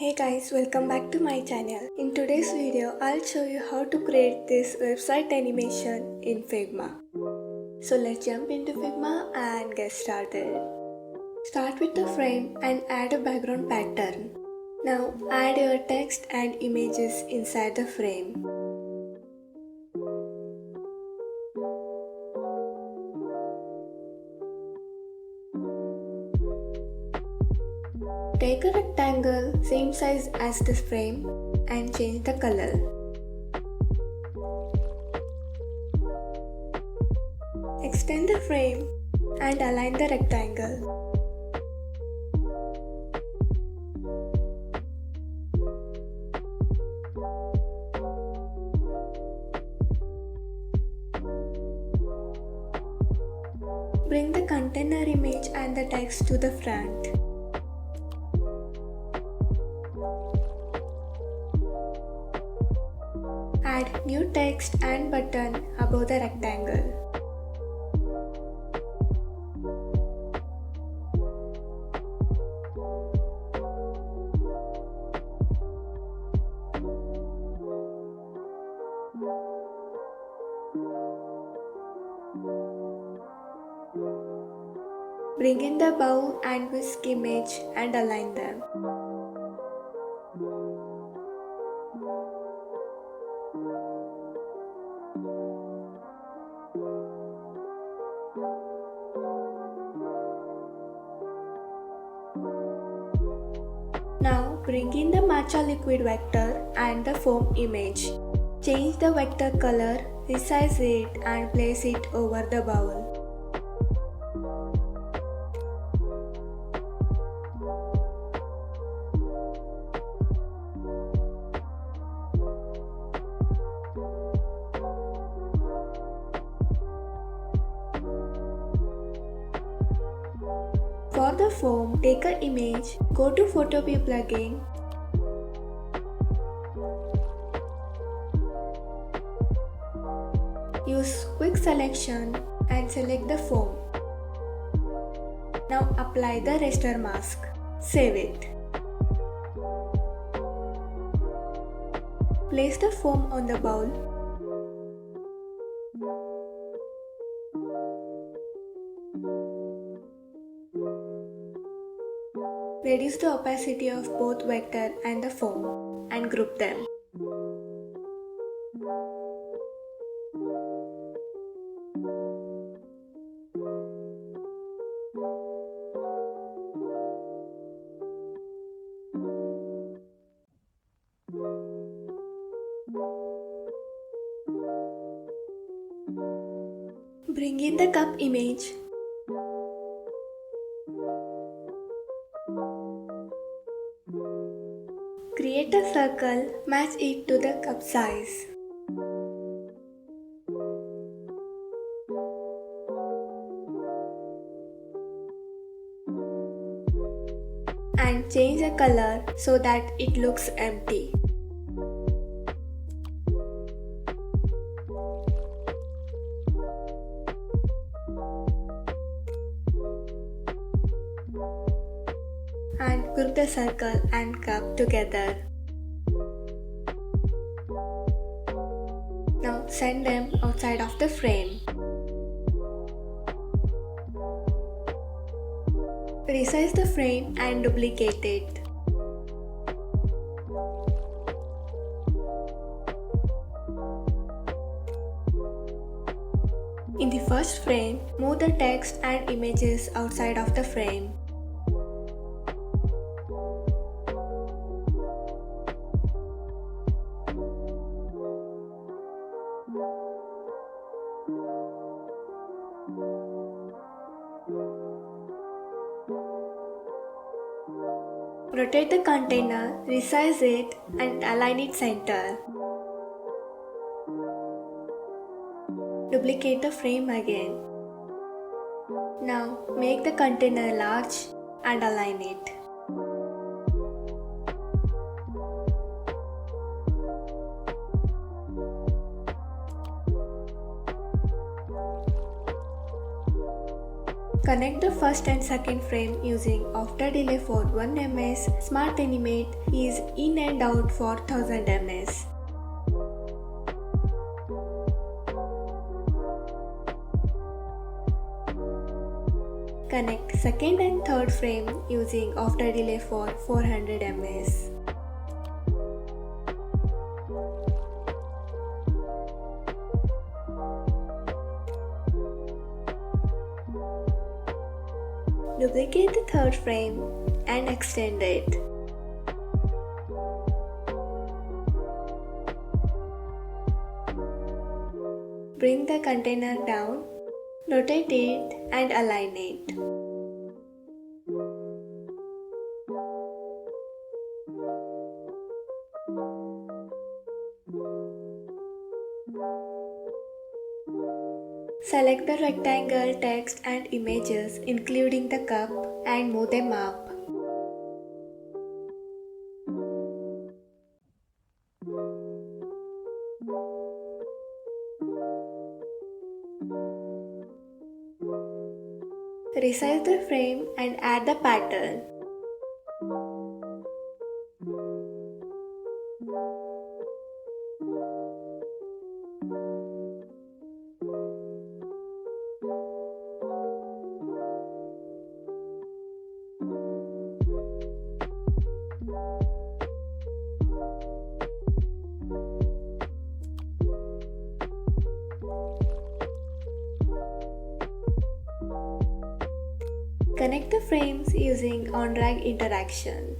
Hey guys, welcome back to my channel. In today's video, I'll show you how to create this website animation in Figma. So let's jump into Figma and get started. Start with the frame and add a background pattern. Now add your text and images inside the frame. Take a rectangle same size as this frame and change the color. Extend the frame and align the rectangle. Bring the container image and the text to the front. Add new text and button above the rectangle. Bring in the bow and whisk image and align them. Now bring in the matcha liquid vector and the foam image. Change the vector color, resize it and place it over the bowl. For the foam, take an image, go to Photo View plugin, use Quick Selection and select the foam. Now apply the raster mask. Save it. Place the foam on the bowl. Reduce the opacity of both vector and the foam and group them. Bring in the cup image. Create a circle, match it to the cup size. And change the color so that it looks empty. And group the circle and cup together. Now send them outside of the frame. Resize the frame and duplicate it. In the first frame, move the text and images outside of the frame. Rotate the container, resize it and align it center. Duplicate the frame again. Now make the container large and align it. Connect the first and second frame using After Delay for 1 ms Smart Animate is in and out for 1000 ms. Connect second and third frame using after delay for 400 ms. Duplicate the third frame and extend it. Bring the container down, rotate it and align it. Select the rectangle, text and images including the cup and move them up. Resize the frame and add the pattern. Connect the frames using on-drag interaction.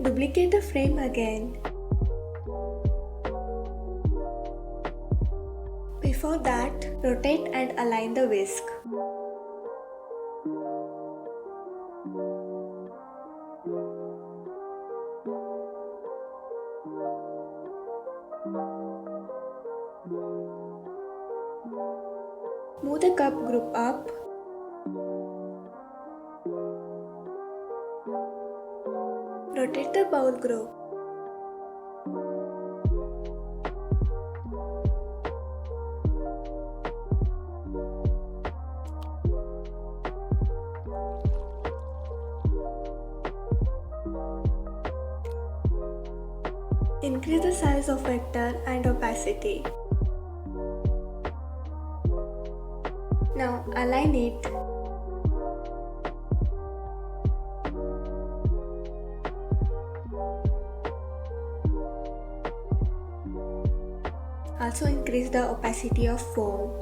Duplicate the frame again. Before that, rotate and align the whisk. Move the cup group up. Rotate the bowl group. Increase the size of vector and opacity. Now align it. Also increase the opacity of foam.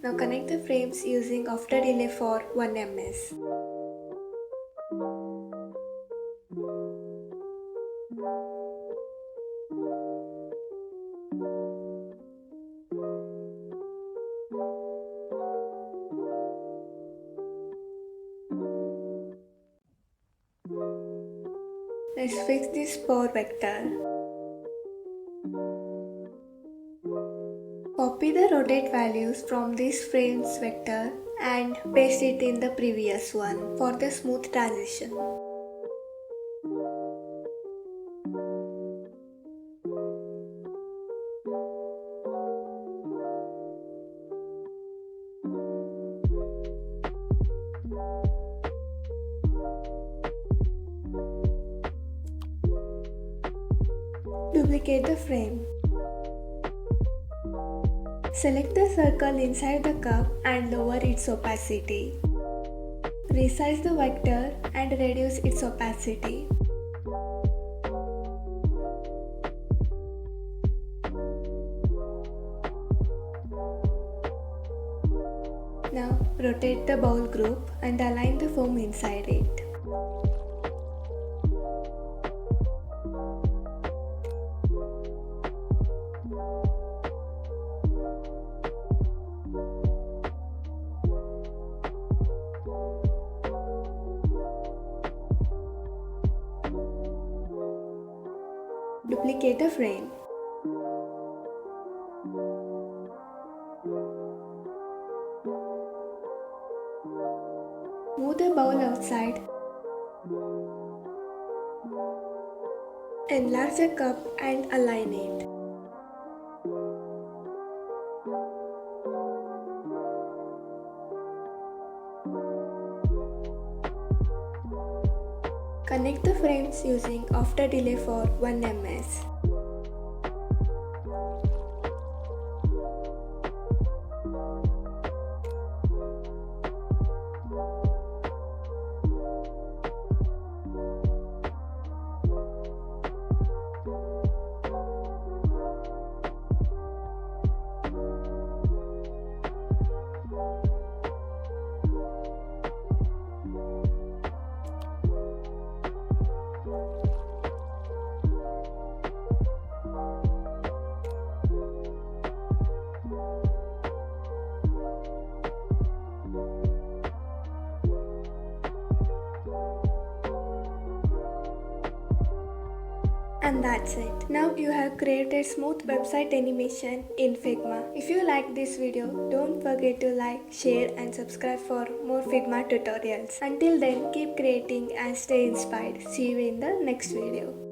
Now connect the frames using after delay for 1 ms. Let's fix this power vector. Copy the rotate values from this frame's vector and paste it in the previous one for the smooth transition. Duplicate the frame. Select the circle inside the cup and lower its opacity. Resize the vector and reduce its opacity. Now Rotate the bowl group and align the foam inside it. Duplicate a frame. Move the bowl outside. Enlarge the cup and align it. Connect the frames using after delay for 1 ms. And that's it. Now you have created smooth website animation in Figma. If you like this video, don't forget to like, share and subscribe for more Figma tutorials. Until then, keep creating and stay inspired. See you in the next video.